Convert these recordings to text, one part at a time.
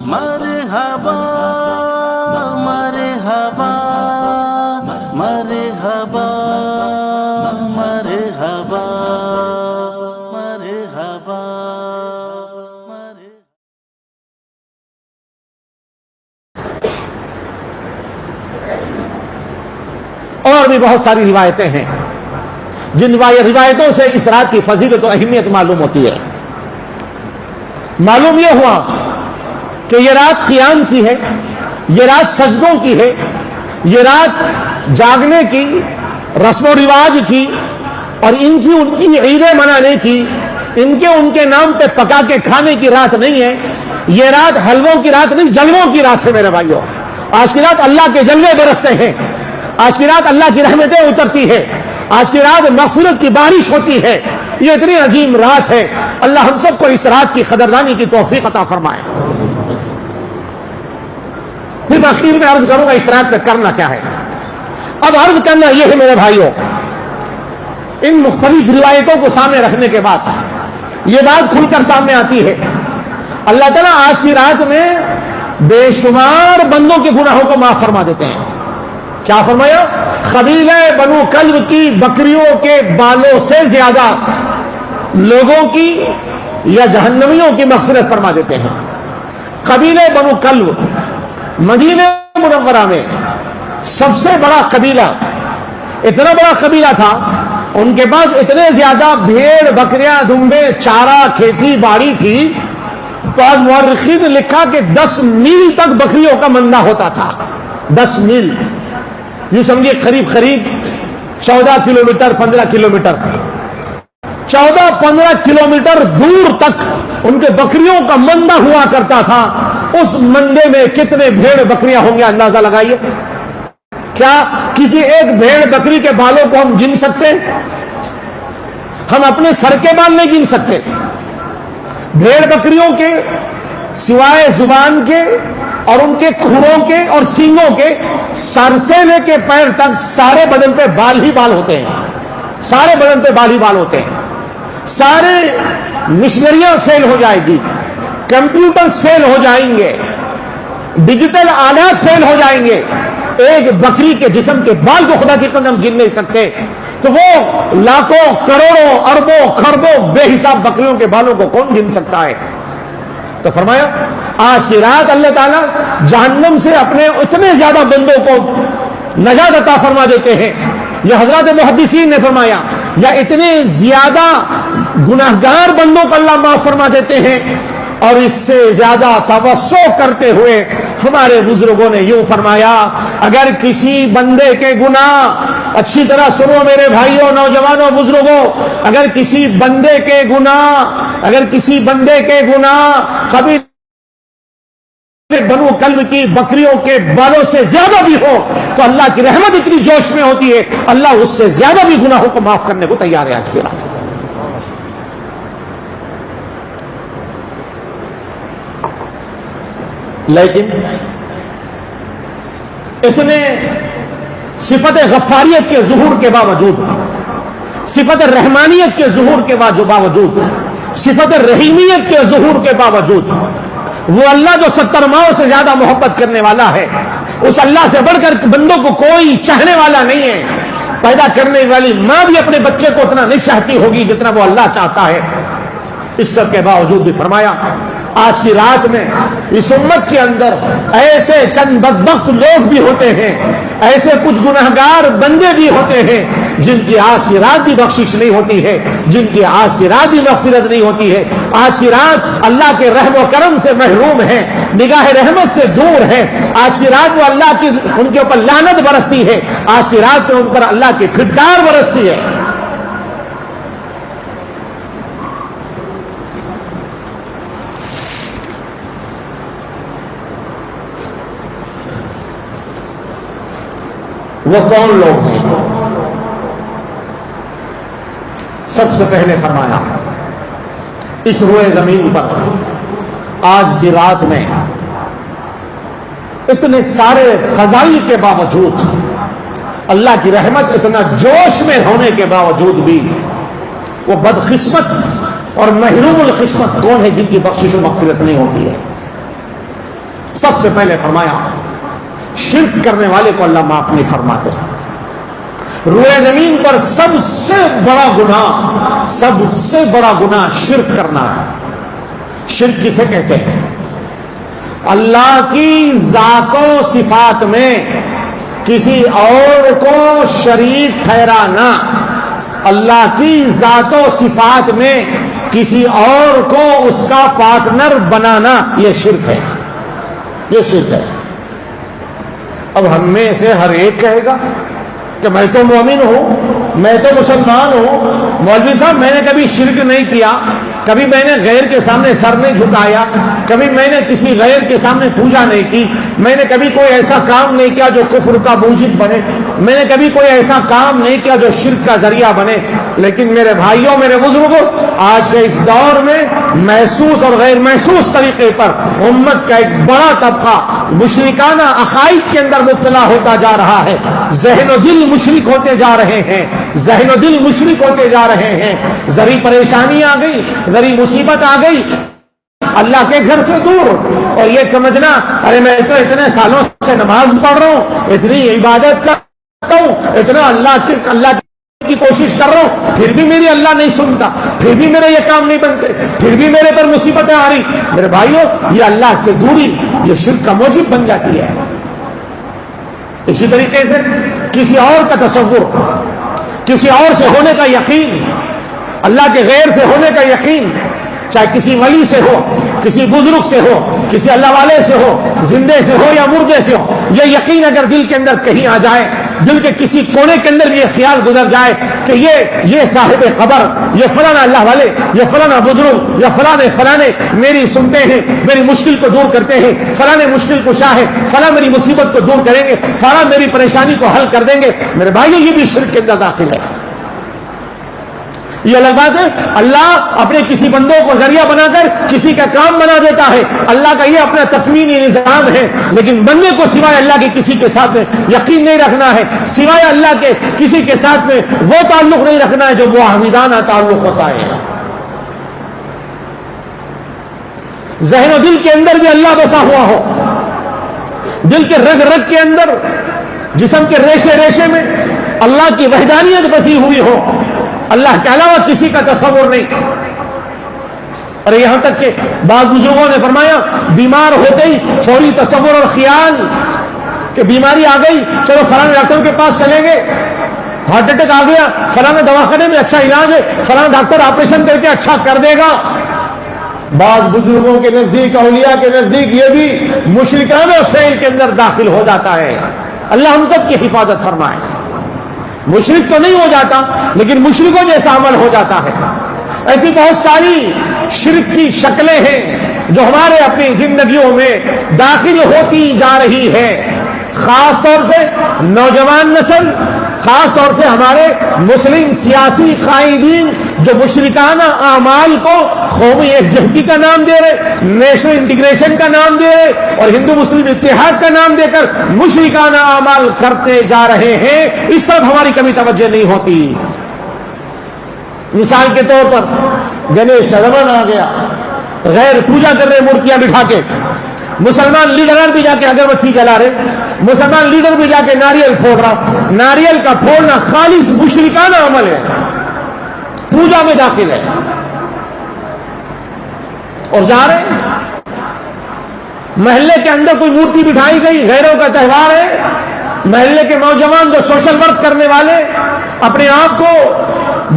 مرحبا مرحبا مرحبا مرحبا مرحبا اور بھی بہت ساری روایتیں ہیں جن روایتوں سے اس رات کی فضیلت و اہمیت معلوم ہوتی ہے۔ معلوم یہ ہوا کہ یہ رات قیام کی ہے، یہ رات سجدوں کی ہے، یہ رات جاگنے کی، رسم و رواج کی اور ان کی عیدیں منانے کی، ان کے نام پہ پکا کے کھانے کی رات نہیں ہے۔ یہ رات حلووں کی رات نہیں، جلووں کی رات ہے میرے بھائیوں۔ آج کی رات اللہ کے جلوے برستے ہیں، آج کی رات اللہ کی رحمتیں اترتی ہے، آج کی رات مغفرت کی بارش ہوتی ہے۔ یہ اتنی عظیم رات ہے، اللہ ہم سب کو اس رات کی قدردانی کی توفیق عطا فرمائے۔ پھر آخر میں عرض کروں گا اس رات پہ کرنا کیا ہے۔ اب عرض کرنا یہ ہے میرے بھائیوں، ان مختلف روایتوں کو سامنے رکھنے کے بعد یہ بات کھل کر سامنے آتی ہے، اللہ تعالیٰ آج کی رات میں بے شمار بندوں کے گناہوں کو معاف فرما دیتے ہیں۔ کیا فرمایا؟ قبیلہ بنو کلب کی بکریوں کے بالوں سے زیادہ لوگوں کی یا جہنمیوں کی مغفرت فرما دیتے ہیں۔ قبیلہ بنو کلب مدینہ منورہ میں سب سے بڑا قبیلہ، اتنا بڑا قبیلہ تھا، ان کے پاس اتنے زیادہ بھیڑ بکریاں دمبے چارہ کھیتی باڑی تھی، بعض مورخین نے لکھا کہ 10 میل تک بکریوں کا مندہ ہوتا تھا۔ 10 میل یوں سمجھے قریب 14 کلومیٹر 15 کلومیٹر 14-15 کلومیٹر دور تک ان کے بکریوں کا مندہ ہوا کرتا تھا۔ اس مندے میں کتنے بھیڑ بکریاں ہوں گے اندازہ لگائیے۔ کیا کسی ایک بھیڑ بکری کے بالوں کو ہم گن سکتے ہیں؟ ہم اپنے سر کے بال نہیں گن سکتے۔ بھیڑ بکریوں کے سوائے زبان کے اور ان کے کھروں کے اور سینگوں کے، سر سے لے کے پیر تک سارے بدن پہ بال ہی بال ہوتے ہیں، سارے بدن پہ بال ہی بال ہوتے ہیں۔ سارے مشنریاں فیل ہو جائے گی، کمپیوٹر فیل ہو جائیں گے، ڈیجیٹل آلات فیل ہو جائیں گے، ایک بکری کے جسم کے بال کو خدا کی قسم گن نہیں سکتے، تو وہ لاکھوں کروڑوں اربوں خربوں بے حساب بکریوں کے بالوں کو کون گن سکتا ہے؟ تو فرمایا آج کی رات اللہ تعالیٰ جہنم سے اپنے اتنے زیادہ بندوں کو نجات عطا فرما دیتے ہیں، یہ حضرات محدثین نے فرمایا، یا اتنے زیادہ گناہگار بندوں کو اللہ معاف فرما دیتے ہیں۔ اور اس سے زیادہ توسع کرتے ہوئے ہمارے بزرگوں نے یوں فرمایا، اگر کسی بندے کے گناہ، اچھی طرح سنو میرے بھائیوں نوجوانوں بزرگوں، اگر کسی بندے کے گناہ قبیلہ بنو کلب کی بکریوں کے بالوں سے زیادہ بھی ہو تو اللہ کی رحمت اتنی جوش میں ہوتی ہے، اللہ اس سے زیادہ بھی گناہوں کو معاف کرنے کو تیار ہے آج کی رات۔ لیکن اتنے صفت غفاریت کے ظہور کے باوجود، صفت رحمانیت کے ظہور کے باوجود، صفت رحیمیت کے ظہور کے باوجود، وہ اللہ جو 70 ماؤں سے زیادہ محبت کرنے والا ہے، اس اللہ سے بڑھ کر بندوں کو کوئی چاہنے والا نہیں ہے۔ پیدا کرنے والی ماں بھی اپنے بچے کو اتنا نہیں چاہتی ہوگی جتنا وہ اللہ چاہتا ہے۔ اس سب کے باوجود بھی فرمایا آج کی رات میں اس امت کے اندر ایسے چند بدبخت لوگ بھی ہوتے ہیں، ایسے کچھ گناہگار بندے بھی ہوتے ہیں جن کی آج کی رات بھی بخشش نہیں ہوتی ہے، جن کی آج کی رات بھی مغفرت نہیں ہوتی ہے، آج کی رات اللہ کے رحم و کرم سے محروم ہے، نگاہ رحمت سے دور ہے، آج کی رات وہ اللہ کی ان کے اوپر لعنت برستی ہے، آج کی رات میں ان پر اللہ کی پھٹکار برستی ہے۔ وہ کون لوگ ہیں؟ سب سے پہلے فرمایا اس روئے زمین پر آج کی رات میں اتنے سارے فضائل کے باوجود، اللہ کی رحمت اتنا جوش میں ہونے کے باوجود بھی وہ بدقسمت اور محروم القسمت کون ہے جن کی بخشش و مغفرت نہیں ہوتی ہے؟ سب سے پہلے فرمایا شرک کرنے والے کو اللہ معاف نہیں فرماتے. روئے زمین پر سب سے بڑا گناہ شرک کرنا ہے. شرک کسے کہتے ہیں؟ اللہ کی ذات و صفات میں کسی اور کو شریک ٹھہرانا، اللہ کی ذات و صفات میں کسی اور کو اس کا پارٹنر بنانا، یہ شرک ہے. یہ شرک ہے. اب ہم میں سے ہر ایک کہے گا کہ میں تو مومن ہوں، میں تو مسلمان ہوں، مولوی صاحب میں نے کبھی شرک نہیں کیا، کبھی میں نے غیر کے سامنے سر نہیں جھکایا، کبھی میں نے کسی غیر کے سامنے پوجا نہیں کی، میں نے کبھی کوئی ایسا کام نہیں کیا جو کفر کا موجب بنے، میں نے کبھی کوئی ایسا کام نہیں کیا جو شرک کا ذریعہ بنے. لیکن میرے بھائیوں، میرے بزرگوں، آج کے اس دور میں محسوس اور غیر محسوس طریقے پر امت کا ایک بڑا طبقہ مشرکانہ عقائد کے اندر مبتلا ہوتا جا رہا ہے. ذہن و دل مشرک ہوتے جا رہے ہیں، ذہن و دل مشرک ہوتے جا رہے ہیں. ذری پریشانی آ گئی، ذری مصیبت آ گئی، اللہ کے گھر سے دور، اور یہ سمجھنا ارے میں تو اتنے سالوں سے نماز پڑھ رہا ہوں، اتنی عبادت کرتا ہوں، اتنا اللہ کی کوشش کر رہا ہوں، پھر بھی میری اللہ نہیں سنتا، پھر بھی میرے یہ کام نہیں بنتے، پھر بھی میرے پر مصیبتیں آ رہی. میرے بھائیوں، یہ اللہ سے دوری، یہ شرک کا موجب بن جاتی ہے. اسی طریقے سے کسی اور کا تصور، کسی اور سے ہونے کا یقین، اللہ کے غیر سے ہونے کا یقین، چاہے کسی ولی سے ہو، کسی بزرگ سے ہو، کسی اللہ والے سے ہو، زندے سے ہو یا مردے سے ہو، یہ یقین اگر دل کے اندر کہیں آ جائے، دل کے کسی کونے کے اندر یہ خیال گزر جائے کہ یہ صاحب قبر، یہ فلانا اللہ والے، یہ فلانا بزرگ، یا فلانے میری سنتے ہیں، میری مشکل کو دور کرتے ہیں، فلانے مشکل کشا ہے، فلاں میری مصیبت کو دور کریں گے، فلاں میری پریشانی کو حل کر دیں گے، میرے بھائیو یہ بھی شرک کے اندر داخل ہے. یہ الگ بات ہے. اللہ اپنے کسی بندوں کو ذریعہ بنا کر کسی کا کام بنا دیتا ہے، اللہ کا یہ اپنا تکوینی نظام ہے. لیکن بندے کو سوائے اللہ کے کسی کے ساتھ میں یقین نہیں رکھنا ہے، سوائے اللہ کے کسی کے ساتھ میں وہ تعلق نہیں رکھنا ہے جو معاہدانہ تعلق ہوتا ہے. ذہن و دل کے اندر بھی اللہ بسا ہوا ہو، دل کے رگ رگ کے اندر، جسم کے ریشے ریشے میں اللہ کی وحدانیت بسی ہوئی ہو، اللہ کے علاوہ کسی کا تصور نہیں. اور یہاں تک کہ بعض بزرگوں نے فرمایا بیمار ہوتے ہی فوری تصور اور خیال کہ بیماری آ گئی، چلو فلاں ڈاکٹر کے پاس چلیں گے، ہارٹ اٹیک آ گیا، فلاں دواخانے میں اچھا علاج ہے، فلاں ڈاکٹر آپریشن کر کے اچھا کر دے گا. بعض بزرگوں کے نزدیک، اولیاء کے نزدیک یہ بھی مشرکانہ فعل کے اندر داخل ہو جاتا ہے. اللہ ہم سب کی حفاظت فرمائے. مشرک تو نہیں ہو جاتا لیکن مشرکوں جیسا عمل ہو جاتا ہے. ایسی بہت ساری شرک کی شکلیں ہیں جو ہمارے اپنی زندگیوں میں داخل ہوتی جا رہی ہے. خاص طور سے نوجوان نسل، خاص طور سے ہمارے مسلم سیاسی قائدین جو مشرکانہ اعمال کو قومی یکجہتی کا نام دے رہے، نیشنل انٹیگریشن کا نام دے رہے اور ہندو مسلم اتحاد کا نام دے کر مشرکانہ اعمال کرتے جا رہے ہیں، اس طرف ہماری کبھی توجہ نہیں ہوتی. مثال کے طور پر گنیش کا زمانہ آ گیا، غیر پوجا کر رہے مورتیاں بٹھا کے، مسلمان لیڈران بھی جا کے اگربتی جلا رہے، مسلمان لیڈر بھی جا کے ناریل پھوڑ رہا. ناریل کا پھوڑنا خالص مشرکانہ عمل ہے، پوجا میں داخل ہے. اور جا رہے محلے کے اندر کوئی مورتی بٹھائی گئی، غیروں کا تہوار ہے، محلے کے نوجوان جو سوشل ورک کرنے والے اپنے آپ کو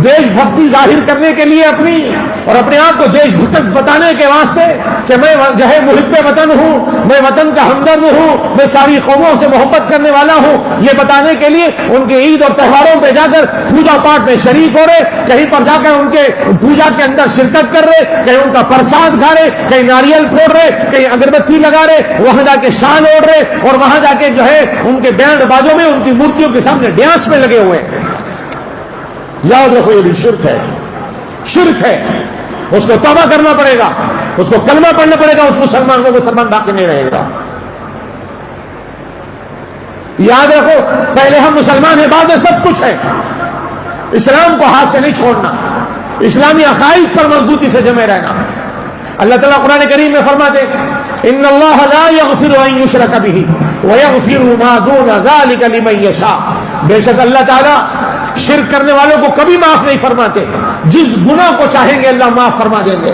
دیش بھکتی ظاہر کرنے کے لیے اور اپنے آپ کو دیش بھکت بتانے کے واسطے کہ میں جو ہے محب وطن ہوں، میں وطن کا ہمدرد ہوں، میں ساری قوموں سے محبت کرنے والا ہوں، یہ بتانے کے لیے ان کے عید اور تہواروں پہ جا کر پوجا پاٹ میں شریک ہو رہے، کہیں پر جا کر ان کے پوجا کے اندر شرکت کر رہے، کہیں ان کا پرساد کھا رہے، کہیں ناریل پھوڑ رہے، کہیں اگربتی لگا رہے، وہاں جا کے شال اوڑھ رہے اور وہاں جا کے جو ہے ان کے بینڈ بازوں میں ان کی مورتیوں کے سامنے ڈانس میں لگے ہوئے. یاد رکھو یہ بھی شرک ہے، شرک ہے. اس کو توبہ کرنا پڑے گا، اس کو کلمہ پڑھنا پڑے گا، اس مسلمان کو مسلمان باقی نہیں رہے گا. یاد رکھو پہلے ہم مسلمان ہیں، بعد میں سب کچھ ہے. اسلام کو ہاتھ سے نہیں چھوڑنا، اسلامی عقائد پر مضبوطی سے جمے رہنا. اللہ تعالیٰ قرآن کریم میں فرماتے ان اللہ لا یغفر ان یشرک بہ ویغفر ما دون ذلک لمن یشاء، بے شک اللہ تعالیٰ شرک کرنے والوں کو کبھی معاف نہیں فرماتے، جس گناہ کو چاہیں گے اللہ معاف فرما دیں گے،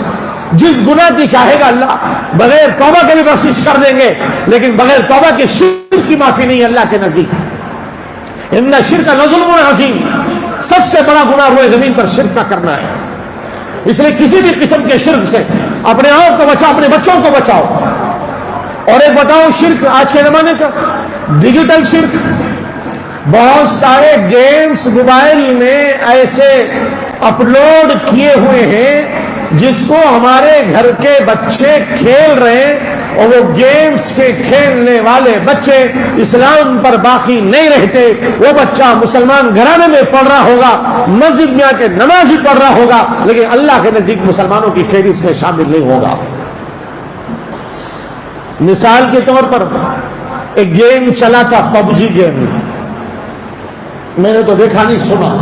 جس گناہ کی چاہے گا اللہ بغیر توبہ کے بھی بخشش کر دیں گے، لیکن بغیر توبہ کے شرک کی معافی نہیں اللہ کے نزدیک۔ ان الشرک لظلم عظیم، سب سے بڑا گناہ روئے زمین پر شرک کا کرنا ہے، اس لیے کسی بھی قسم کے شرک سے اپنے آپ کو بچاؤ، اپنے بچوں کو بچاؤ۔ اور ایک بتاؤ شرک آج کے زمانے کا ڈیجیٹل شرک، بہت سارے گیمز موبائل میں ایسے اپلوڈ کیے ہوئے ہیں جس کو ہمارے گھر کے بچے کھیل رہے ہیں، اور وہ گیمز کے کھیلنے والے بچے اسلام پر باقی نہیں رہتے۔ وہ بچہ مسلمان گھرانے میں پڑھ رہا ہوگا، مسجد میں آ کے نماز بھی پڑھ رہا ہوگا، لیکن اللہ کے نزدیک مسلمانوں کی فہرست میں شامل نہیں ہوگا۔ مثال کے طور پر ایک گیم چلا تھا پب جی گیم، میں نے تو دیکھا نہیں، سنا،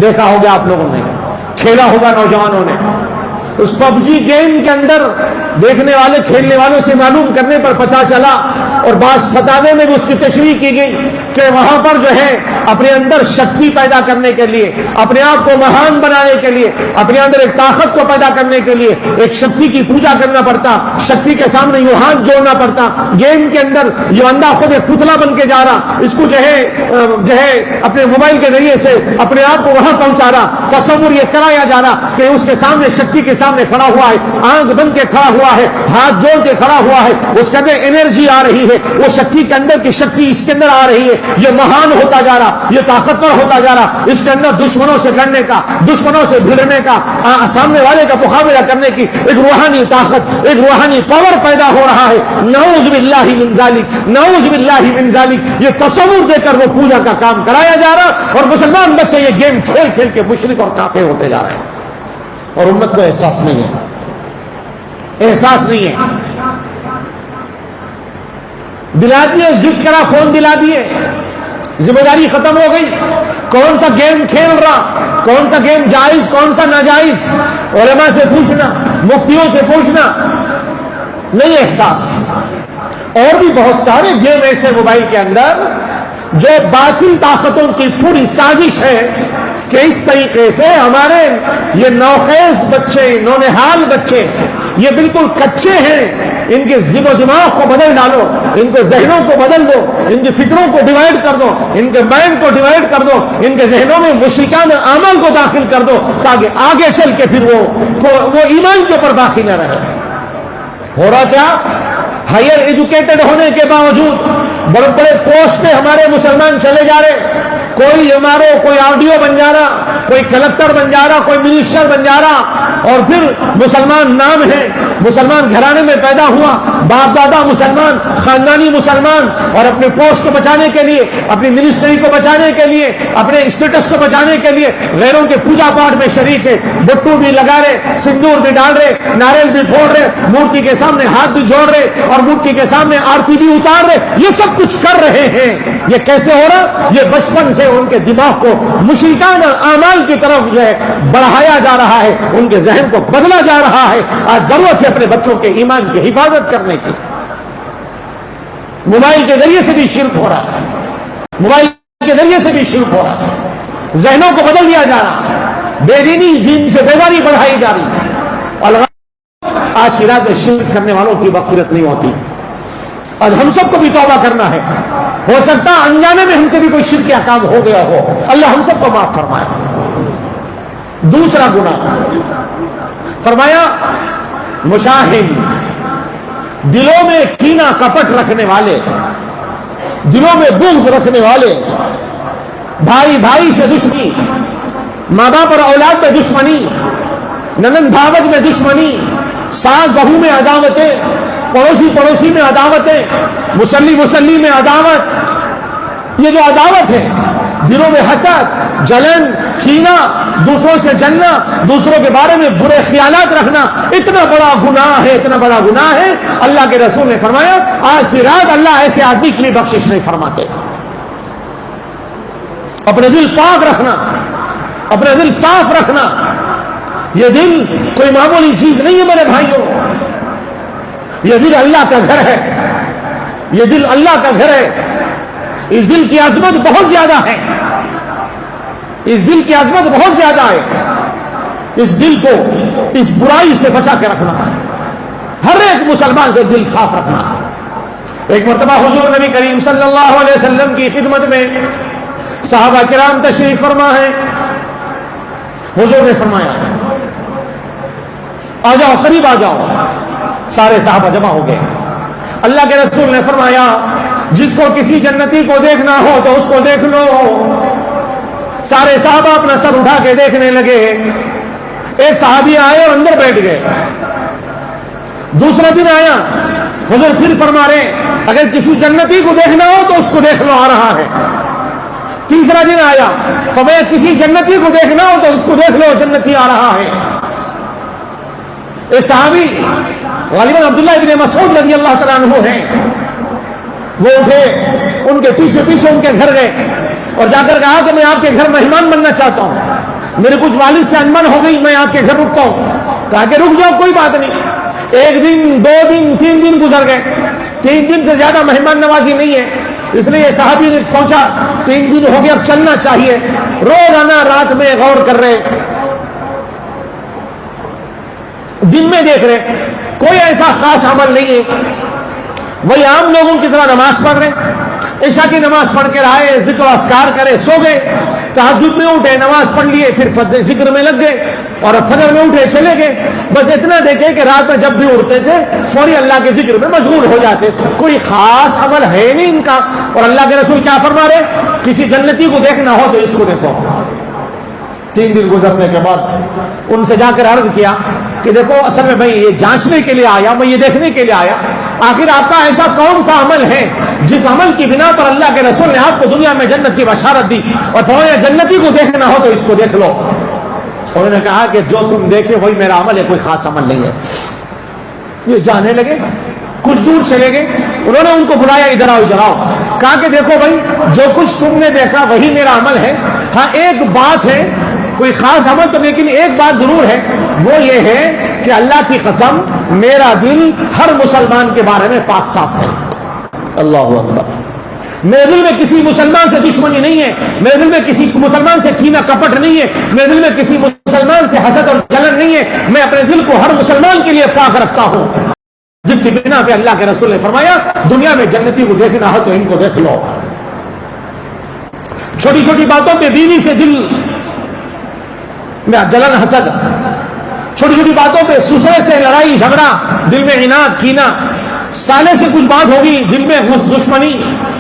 دیکھا ہوگا آپ لوگوں نے، کھیلا ہوگا نوجوانوں نے۔ اس پب جی گیم کے اندر دیکھنے والے کھیلنے والوں سے معلوم کرنے پر پتا چلا، اور بعض فتاوے میں بھی اس کی تشریح کی گئی کہ وہاں پر جو ہے اپنے اندر شکتی پیدا کرنے کے لیے، اپنے آپ کو مہان بنانے کے لیے، اپنے اندر ایک طاقت کو پیدا کرنے کے لیے ایک شکتی کی پوجا کرنا پڑتا، شکتی کے سامنے یوں ہاتھ جوڑنا پڑتا۔ گیم کے اندر یہ بندہ خود ایک پتلا بن کے جا رہا، اس کو جو ہے اپنے موبائل کے ذریعے سے اپنے آپ کو وہاں پہنچا رہا، تصور یہ کرایا جا رہا کہ اس کے سامنے شکتی کے سامنے کھڑا ہوا ہے، آنکھ بن کے کھڑا ہوا ہے، ہاتھ جوڑ کے کھڑا ہوا ہے، اس کے اندر انرجی آ رہی ہے، وہ شکتی کے اندر کی شکتی اس کے اندر آ رہی ہے، یہ مہان ہوتا جا رہا، یہ طاقتور ہوتا جا رہا، اس کے اندر دشمنوں سے لڑنے کا، دشمنوں سے بھیڑنے کا، سامنے والے کا مقابلہ کرنے کی ایک روحانی طاقت، ایک روحانی پاور پیدا ہو رہا ہے۔ نعوذ باللہ من ذالک، نعوذ باللہ من ذالک، یہ تصور دے کر وہ پوجا کا کام کرایا جا رہا، اور مسلمان بچے یہ گیم کھیل کھیل کے مشرک اور کافر ہوتے جا رہے ہیں، اور امت کو احساس نہیں ہے، احساس نہیں ہے۔ دلا دیے، ضد کرا فون دلا دیے، ذمہ داری ختم ہو گئی، کون سا گیم کھیل رہا، کون سا گیم جائز کون سا ناجائز، علماء سے پوچھنا، مفتیوں سے پوچھنا، نہیں احساس۔ اور بھی بہت سارے گیم ایسے موبائل کے اندر جو باطل طاقتوں کی پوری سازش ہے کہ اس طریقے سے ہمارے یہ نوخیز بچے، نونہال بچے، یہ بالکل کچے ہیں، ان کے ذہن و دماغ کو بدل ڈالو، ان کے ذہنوں کو بدل دو، ان کی فکروں کو ڈیوائڈ کر دو، ان کے مائنڈ کو ڈیوائڈ کر دو، ان کے ذہنوں میں مشرکانہ اعمال کو داخل کر دو، تاکہ آگے چل کے پھر وہ ایمان کے اوپر باقی نہ رہے۔ ہو رہا کیا؟ ہائر ایجوکیٹڈ ہونے کے باوجود بڑے بڑے پوسٹ پہ ہمارے مسلمان چلے جا رہے، کوئی ہمارے کوئی آرڈیو بن جا رہا، کوئی کلکٹر بن جا رہا، کوئی منسٹر بن جا رہا، اور پھر مسلمان نام ہے، مسلمان گھرانے میں پیدا ہوا، باپ دادا مسلمان، خاندانی مسلمان، اور اپنے پوسٹ کو بچانے کے لیے، اپنی منسٹری کو بچانے کے لیے، اپنے اسٹیٹس کو بچانے کے لیے غیروں کے پوجا پاٹ میں شریک ہے، بٹو بھی لگا رہے، سندور بھی ڈال رہے، ناریل بھی پھوڑ رہے، مورتی کے سامنے ہاتھ بھی جوڑ رہے، اور مورتی کے سامنے آرتی بھی اتار رہے، یہ سب کچھ کر رہے ہیں۔ یہ کیسے ہو رہا؟ یہ بچپن سے ان کے دماغ کو مشرکانہ اعمال کی طرف جو ہے بڑھایا جا رہا ہے، ان کے ذہن کو بدلا جا رہا ہے۔ آج ضرورت ہے اپنے بچوں کے ایمان کی حفاظت کرنے کی۔ موبائل کے ذریعے سے بھی شرک ہو رہا ہے، موبائل کے ذریعے سے بھی شرک ہو رہا ہے، ذہنوں کو بدل دیا جا رہا ہے، بے دینی دین سے بیداری بڑھائی جا رہی ہے، اور آج کی رات میں شرک کرنے والوں کی مغفرت نہیں ہوتی۔ آج ہم سب کو بھی توبہ کرنا ہے، ہو سکتا انجانے میں ہم سے بھی کوئی شرک کا کام ہو گیا ہو، اللہ ہم سب کو معاف فرمائے۔ دوسرا گناہ فرمایا مشاہن، دلوں میں کینہ کپٹ رکھنے والے، دلوں میں بغض رکھنے والے، بھائی بھائی سے دشمنی، ماں باپ اور اولاد میں دشمنی، ننند بھاوج میں دشمنی، ساس بہو میں عداوتیں، پڑوسی پڑوسی میں عداوتیں، مسلی مسلی میں عداوت، یہ جو عداوت ہے، دلوں میں حسد، جلن، کینہ، دوسروں سے جلنا، دوسروں کے بارے میں برے خیالات رکھنا، اتنا بڑا گناہ ہے، اتنا بڑا گناہ ہے۔ اللہ کے رسول نے فرمایا آج کی رات اللہ ایسے آدمی کی بھی بخشش نہیں فرماتے۔ اپنے دل پاک رکھنا، اپنے دل صاف رکھنا، یہ دل کوئی معمولی چیز نہیں ہے میرے بھائیوں۔ یہ دل اللہ کا گھر ہے، یہ دل اللہ کا گھر ہے. اس دل کی عظمت بہت زیادہ ہے، اس دل کی عظمت بہت زیادہ ہے. اس دل کو اس برائی سے بچا کے رکھنا ہے، ہر ایک مسلمان سے دل صاف رکھنا ہے. ایک مرتبہ حضور نبی کریم صلی اللہ علیہ وسلم کی خدمت میں صحابہ کرام تشریف فرما ہے. حضور نے فرمایا آ جاؤ، قریب آ جاؤ. سارے صحابہ جمع ہو گئے. اللہ کے رسول نے فرمایا جس کو کسی جنتی کو دیکھنا ہو تو اس کو دیکھ لو. سارے صحابہ اپنا سر اٹھا کے دیکھنے لگے. ایک صحابی آئے اور اندر بیٹھ گئے. دوسرا دن آیا، حضور پھر فرما رہے اگر کسی جنتی کو دیکھنا ہو تو اس کو دیکھ لو، آ رہا ہے. تیسرا دن آیا، فرمایا کسی جنتی کو دیکھنا ہو تو اس کو دیکھ لو، جنتی آ رہا ہے. ایک صحابی غالباً عبداللہ ابن مسعود رضی اللہ تعالیٰ عنہ ہیں، وہ اٹھے، ان کے پیچھے پیچھے ان کے گھر گئے اور جا کر کہا کہ میں آپ کے گھر مہمان بننا چاہتا ہوں، میرے کچھ والد سے انبن ہو گئی، میں آپ کے گھر رکتا ہوں. کہا کہ رک جاؤ، کوئی بات نہیں. ایک دن، 2 دن، 3 دن گزر گئے. 3 دن سے زیادہ مہمان نوازی نہیں ہے، اس لیے صحابی نے سوچا 3 دن ہو گیا، اب چلنا چاہیے. روزانہ رات میں غور کر رہے، دن میں دیکھ رہے، کوئی ایسا خاص عمل نہیں ہے. وہی عام لوگوں کی طرح نماز پڑھ رہے، عشاء کی نماز پڑھ کے آئے، ذکر و اذکار کرے، سو گئے. تہجد میں اٹھے، نماز پڑھ لیے، پھر ذکر میں لگ گئے اور فجر میں اٹھے، چلے گئے. بس اتنا دیکھے کہ رات میں جب بھی اٹھتے تھے فوری اللہ کے ذکر میں مشغول ہو جاتے. کوئی خاص عمل ہے نہیں ان کا. اور اللہ کے رسول کیا فرما رہے؟ کسی جنتی کو دیکھنا ہو تو اس کو دیکھو. 3 دن گزرنے کے بعد ان سے جا کر عرض کیا کہ دیکھو اصل میں میں یہ جانچنے کے لیے آیا، میں یہ دیکھنے کے لیے آیا، آخر آپ کا ایسا کون سا عمل ہے جس عمل کی بنا پر اللہ کے رسول نے آپ کو دنیا میں جنت کی بشارت دی اور فرمایا جنتی کو دیکھنا ہو تو اس کو دیکھ لو. انہوں نے کہا کہ جو تم دیکھے وہی میرا عمل ہے، کوئی خاص عمل نہیں ہے. یہ جانے لگے، کچھ دور چلے گئے. انہوں نے ان کو بلایا، ادھر آؤ ادھر آؤ. کہا کہ دیکھو بھائی جو کچھ تم نے دیکھا وہی میرا عمل ہے. ہاں ایک بات ہے، کوئی خاص عمل تو، لیکن ایک بات ضرور ہے، وہ یہ ہے کہ اللہ کی قسم میرا دل ہر مسلمان کے بارے میں پاک صاف ہے. اللہ اکبر. میرے دل میں کسی مسلمان سے دشمنی نہیں ہے، میرے دل میں کسی مسلمان سے کینہ کپٹ نہیں ہے، میرے دل میں کسی مسلمان سے حسد اور جلن نہیں ہے. میں اپنے دل کو ہر مسلمان کے لیے پاک رکھتا ہوں، جس کی بنا پہ اللہ کے رسول نے فرمایا دنیا میں جنتی کو دیکھنا ہو تو ان کو دیکھ لو. چھوٹی چھوٹی باتوں پہ بیوی سے دل میں جلن حسد، چھوٹی چھوٹی باتوں پہ سسرے سے لڑائی جھگڑا، دل میں عناد کینہ، سالے سے کچھ بات ہوگی دل میں دشمنی،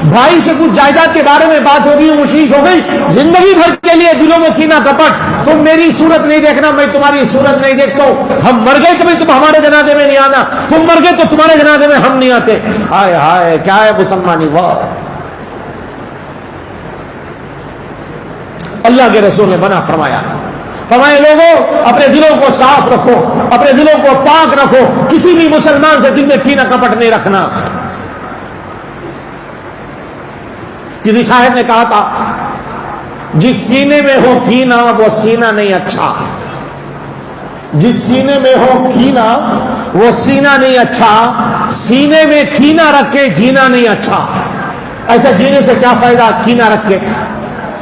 بھائی سے کچھ جائیداد کے بارے میں بات ہوگی مشیش ہو گئی، زندگی بھر کے لیے دلوں میں کینہ کپٹ. تم میری صورت نہیں دیکھنا، میں تمہاری صورت نہیں دیکھتا ہوں. ہم مر گئے تو تم ہمارے جنازے میں نہیں آنا، تم مر گئے تو تمہارے جنازے میں ہم نہیں آتے. ہائے ہائے کیا ہے مسلمانی. واہ. اللہ کے رسول نے بنا فرمایا لوگوں اپنے دلوں کو صاف رکھو، اپنے دلوں کو پاک رکھو، کسی بھی مسلمان سے دل میں کینہ کپٹ نہیں رکھنا. کسی شاعر نے کہا تھا جس سینے میں ہو کینہ وہ سینہ نہیں اچھا، جس سینے میں ہو کینہ وہ سینہ نہیں اچھا، سینے میں کینہ رکھ کے جینا نہیں اچھا. ایسا جینے سے کیا فائدہ کینہ رکھ کے.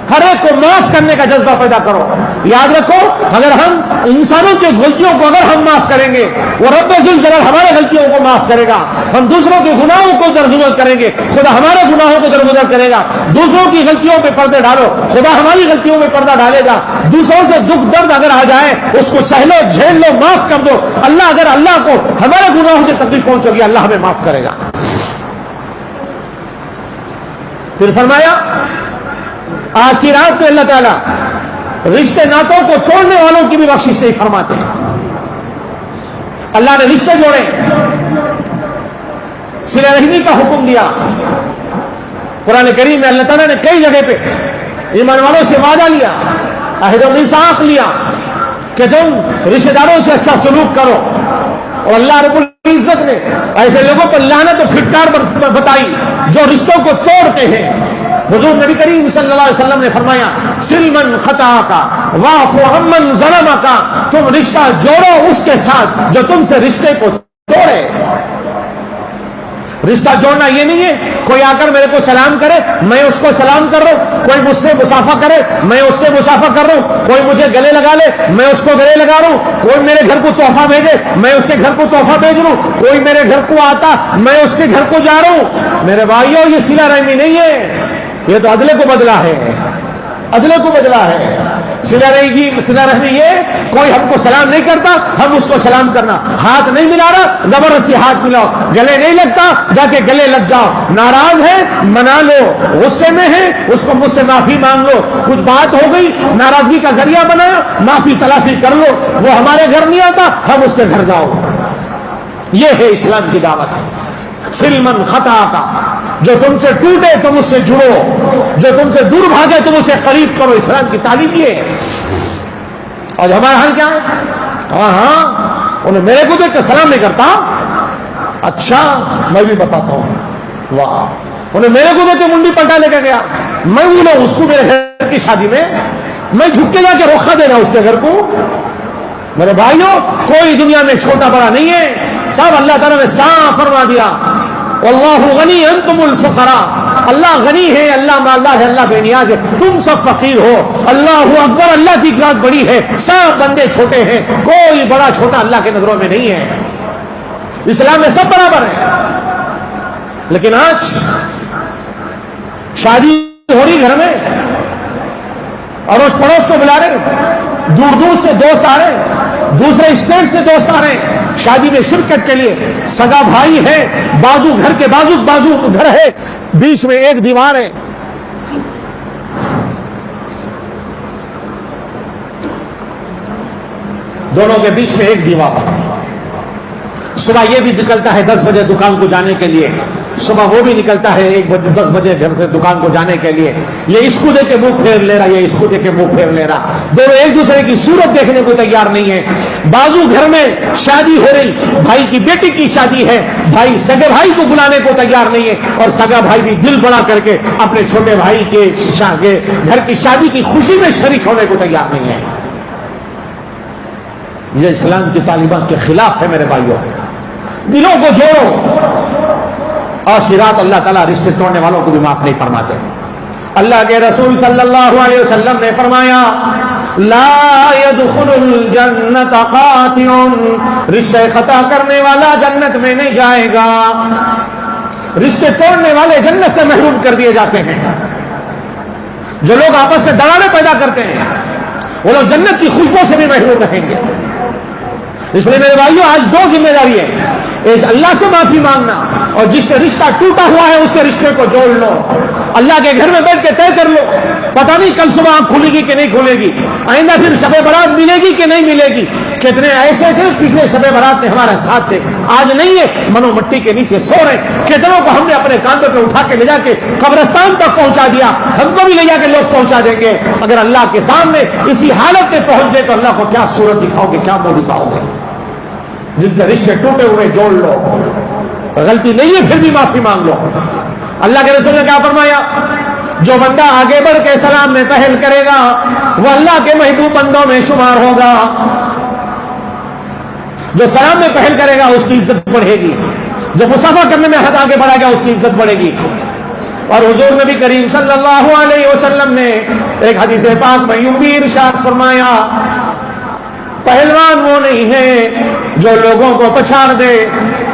ہر ایک کو معاف کرنے کا جذبہ پیدا کرو. یاد رکھو اگر ہم انسانوں کی غلطیوں کو اگر ہم معاف کریں گے وہ رب ذوالجلال ہمارے غلطیوں کو معاف کرے گا. ہم دوسروں کے گناہوں کو درگزر کریں گے، خدا ہمارے گناہوں کو درگزر کرے گا. دوسروں کی غلطیوں پہ پردے ڈالو، خدا ہماری غلطیوں میں پردہ ڈالے گا. دوسروں سے دکھ درد اگر آ جائے اس کو سہلو، جھیل لو، معاف کر دو. اللہ کو ہمارے گناہوں سے تکلیف پہنچے گی، اللہ ہمیں معاف کرے گا. پھر فرمایا آج کی رات میں اللہ تعالیٰ رشتے ناتوں کو توڑنے والوں کی بھی بخشش نہیں فرماتے. اللہ نے رشتے جوڑے، صلہ رحمی کا حکم دیا. قرآن کریم میں اللہ تعالیٰ نے کئی جگہ پہ ایمان والوں سے وعدہ لیا، عہد و میثاق لیا کہ تم رشتے داروں سے اچھا سلوک کرو. اور اللہ رب العزت نے ایسے لوگوں پر لعنت و پھٹکار بتائی جو رشتوں کو توڑتے ہیں. حضور نبی کریم صلی اللہ علیہ وسلم نے فرمایا سلمن خطا کا واف عمن ظلم کا، تم رشتہ جوڑو اس کے ساتھ جو تم سے رشتے کو توڑے. رشتہ جوڑنا یہ نہیں ہے کوئی آ کر میرے کو سلام کرے میں اس کو سلام کر رہا ہوں، کوئی مجھ سے مسافہ کرے میں اس سے مسافہ کر رہا ہوں، کوئی مجھے گلے لگا لے میں اس کو گلے لگا رہا ہوں، کوئی میرے گھر کو تحفہ بھیجے میں اس کے گھر کو تحفہ بھیج رہا ہوں، کوئی میرے گھر کو آتا میں اس کے گھر کو جا رہا ہوں۔ میرے بھائیوں یہ صلہ رحمی نہیں ہے، یہ تو عدلے کو بدلا ہے، عدلے کو بدلا ہے۔ صلہ رحمی یہ کوئی ہم کو سلام نہیں کرتا ہم اس کو سلام کرنا، ہاتھ نہیں ملا رہا زبردستی ہاتھ ملاؤ، گلے نہیں لگتا جا کے گلے لگ جاؤ، ناراض ہے منا لو، غصے میں ہے اس کو مجھ سے معافی مانگ لو، کچھ بات ہو گئی ناراضگی کا ذریعہ بنایا معافی تلافی کر لو، وہ ہمارے گھر نہیں آتا ہم اس کے گھر جاؤ۔ یہ ہے اسلام کی دعوت، سلمن خطا کا، جو تم سے ٹوٹے تم اس سے جڑو، جو تم سے دور بھاگے تم اسے قریب کرو، اسلام کی تعلیم یہ ہے۔ اور ہمارا حال کیا ہے؟ ہاں انہیں میرے کو دیکھ کے سلام نہیں کرتا، اچھا میں بھی بتاتا ہوں، واہ انہیں میرے کو دیکھ کے منڈی پلٹا لے کے گیا، میں بولا اس کو میرے گھر کی شادی میں جھک کے جا کے روکا دینا اس کے گھر کو۔ میرے بھائیوں کوئی دنیا میں چھوٹا بڑا نہیں ہے، سب اللہ تعالیٰ نے صاف فرما دیا، واللہ غنی انتم الفقراء، اللہ غنی ہے، اللہ مالدار ہے، اللہ بے نیاز ہے، تم سب فقیر ہو، اللہ اکبر، اللہ کی ذات بڑی ہے، سب بندے چھوٹے ہیں، کوئی بڑا چھوٹا اللہ کے نظروں میں نہیں ہے، اسلام میں سب برابر ہے۔ لیکن آج شادی ہو رہی گھر میں، اڑوس پڑوس کو بلا رہے، دور دور سے دوست آ رہے، دوسرے اسٹیٹ سے دوست آ رہے ہیں شادی میں شرکت کے لیے، سگا بھائی ہے، بازو گھر کے بازو گھر ہے، بیچ میں ایک دیوار ہے، دونوں کے بیچ میں ایک دیوار۔ صبح یہ بھی نکلتا ہے 10 بجے دکان کو جانے کے لیے، صبح وہ بھی نکلتا ہے 10 بجے گھر سے دکان کو جانے کے لیے، یہ اس کو دے کے منہ پھیر لے رہا، یہ اس کو دے کے منہ پھیر لے رہا، دونوں ایک دوسرے کی صورت دیکھنے کو تیار نہیں ہے۔ بازو گھر میں شادی ہو رہی، بھائی کی بیٹی کی شادی ہے، بھائی سگے بھائی کو بلانے کو تیار نہیں ہے، اور سگا بھائی بھی دل بڑا کر کے اپنے چھوٹے بھائی کے گھر کی شادی کی خوشی میں شریک ہونے کو تیار نہیں ہے۔ یہ اسلام کی تعلیمات کے خلاف ہے میرے بھائیوں۔ دلوں کو جوڑو، آج کی رات اللہ تعالیٰ رشتے توڑنے والوں کو بھی معاف نہیں فرماتے۔ اللہ کے رسول صلی اللہ علیہ وسلم نے فرمایا لا يدخل الجنت قاطع، رشتے قطع کرنے والا جنت میں نہیں جائے گا، رشتے توڑنے والے جنت سے محروم کر دیے جاتے ہیں۔ جو لوگ آپس میں دراڑیں پیدا کرتے ہیں وہ لوگ جنت کی خوشبو سے بھی محروم رہیں گے۔ اس لیے میرے بھائیوں آج دو ذمہ داری ہے، ایک اللہ سے معافی مانگنا، اور جس سے رشتہ ٹوٹا ہوا ہے اس سے رشتے کو جوڑ لو، اللہ کے گھر میں بیٹھ کے طے کر لو، پتہ نہیں کل صبح آنکھ کھلے گی کہ نہیں کھلے گی، آئندہ پھر شب برات ملے گی کہ نہیں ملے گی۔ کتنے ایسے تھے پچھلے شب برات میں ہمارے ساتھ تھے، آج نہیں ہے، منو مٹی کے نیچے سو رہے، کتنوں کو ہم نے اپنے کاندھوں پہ اٹھا کے لے جا کے قبرستان تک پہنچا دیا، ہم کو بھی لے جا کے لوگ پہنچا دیں گے۔ اگر اللہ کے سامنے اسی حالت میں پہنچ گئے تو اللہ کو کیا صورت دکھاؤ گے، کیا منہ دکھاؤ گے؟ جن سے رشتے ٹوٹے ہوئے جوڑ لو، غلطی نہیں ہے پھر بھی معافی مانگ لو۔ اللہ کے رسول نے کیا فرمایا؟ جو بندہ آگے بڑھ کے سلام میں پہل کرے گا وہ اللہ کے محبوب بندوں میں شمار ہوگا، جو سلام میں پہل کرے گا اس کی عزت بڑھے گی، جو مصافحہ کرنے میں ہاتھ آگے بڑھائے گا اس کی عزت بڑھے گی۔ اور حضور نبی کریم صلی اللہ علیہ وسلم نے ایک حدیث پاک میں یوں بھی ارشاد فرمایا، پہلوان وہ نہیں ہے جو لوگوں کو پچھاڑ دے،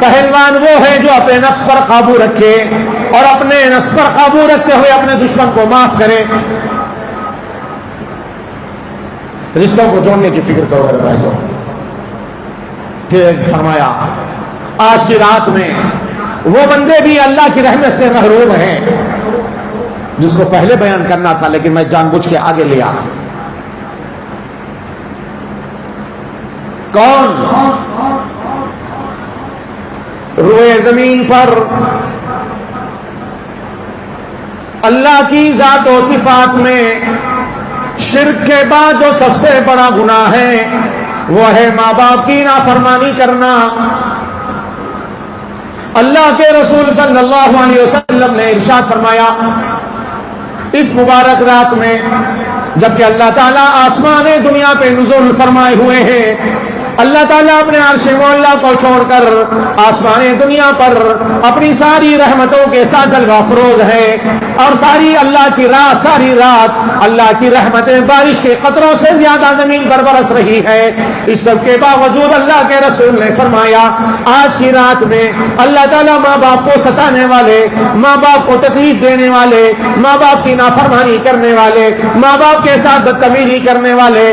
پہلوان وہ ہے جو اپنے نفس پر قابو رکھے اور اپنے نفس پر قابو رکھتے ہوئے اپنے دشمن کو معاف کرے۔ رشتوں کو جوڑنے کی فکر کرو میرے بھائیوں۔ پھر فرمایا آج کی رات میں وہ بندے بھی اللہ کی رحمت سے محروم ہیں، جس کو پہلے بیان کرنا تھا لیکن میں جان بوجھ کے آگے لیا۔ کون؟ روئے زمین پر اللہ کی ذات و صفات میں شرک کے بعد جو سب سے بڑا گناہ ہے وہ ہے ماں باپ کی نافرمانی کرنا۔ اللہ کے رسول صلی اللہ علیہ وسلم نے ارشاد فرمایا اس مبارک رات میں جبکہ اللہ تعالیٰ آسمان دنیا پہ نزول فرمائے ہوئے ہیں، اللہ تعالیٰ اپنے عرش معلیٰ کو چھوڑ کر آسمان دنیا پر اپنی ساری رحمتوں کے ساتھ جلوہ افروز ہے، اور ساری اللہ کی رات، ساری رات اللہ کی رحمتیں بارش کے قطروں سے زیادہ زمین پر برس رہی ہے۔ اس سب کے باوجود اللہ کے رسول نے فرمایا آج کی رات میں اللہ تعالیٰ ماں باپ کو ستانے والے، ماں باپ کو تکلیف دینے والے، ماں باپ کی نافرمانی کرنے والے، ماں باپ کے ساتھ بدتمیزی کرنے والے،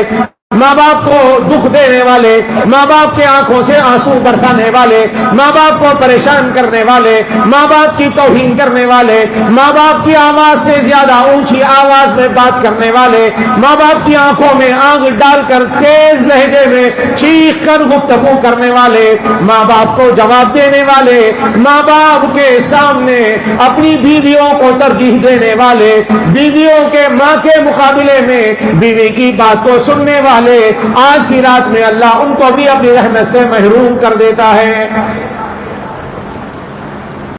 ماں باپ کو دکھ دینے والے، ماں باپ کے آنکھوں سے آنسو برسانے والے، ماں باپ کو پریشان کرنے والے، ماں باپ کی توہین کرنے والے، ماں باپ کی آواز سے زیادہ اونچی آواز میں بات کرنے والے، ماں باپ کی آنکھوں میں آنکھ ڈال کر تیز لہجے میں چیخ کر گفتگو کرنے والے، ماں باپ کو جواب دینے والے، ماں باپ کے سامنے اپنی بیویوں کو ترجیح دینے والے، بیویوں کے ماں کے مقابلے میں بیوی کی بات کو سننے والے، آج کی رات میں اللہ ان کو بھی اپنی رحمت سے محروم کر دیتا ہے۔